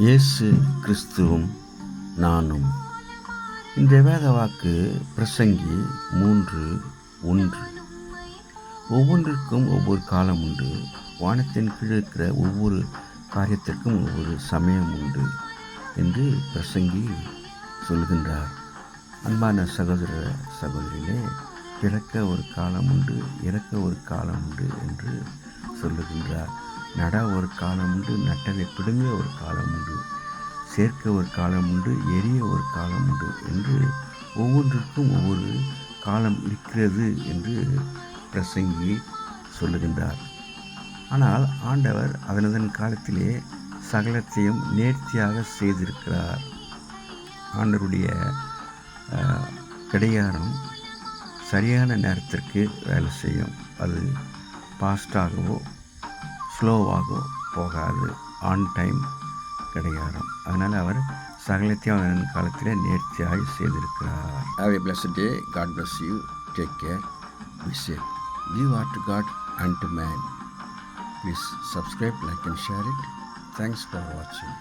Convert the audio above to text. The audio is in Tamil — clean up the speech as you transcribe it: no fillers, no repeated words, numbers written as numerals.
இயேசு கிறிஸ்துவும் நானும். இந்த வேத வாக்கு பிரசங்கி 3:1. ஒவ்வொன்றிற்கும் ஒவ்வொரு காலம் உண்டு. வானத்தின் கீழ் இருக்கிற ஒவ்வொரு காரியத்திற்கும் ஒவ்வொரு சமயம் உண்டு என்று பிரசங்கி சொல்கின்றார். அன்பான சகோதர சகோதரிகளே, பிறக்க ஒரு காலம் உண்டு, இறக்க ஒரு காலம் உண்டு என்று சொல்லுகின்றார். நட ஒரு காலம் உண்டு, நட்டதை பிடுங்க ஒரு காலம் உண்டு, சேர்க்க ஒரு காலம் உண்டு, எரிய ஒரு காலம் உண்டு என்று ஒவ்வொன்றிற்கும் ஒவ்வொரு காலம் இருக்கிறது என்று பிரசங்கி சொல்லுகின்றார். ஆனால் ஆண்டவர் அதனதன் காலத்திலே சகலத்தையும் நேர்த்தியாக செய்திருக்கிறார். ஆண்டவருடைய கடிகாரம் சரியான நேரத்திற்கு வேலை செய்யும். அது ஃபாஸ்டாகவோ ஸ்லோவாகவோ போகாது. ஆன் டைம் கடிகாரம். அதனால் அவர் சகலத்தையும் அதன் காலத்திலே நேர்த்தியாக செய்திருக்கிறார். Have a blessed day. God bless you. Take care. Be safe. Give heart to God and to man. Please subscribe, like and share it. Thanks for watching.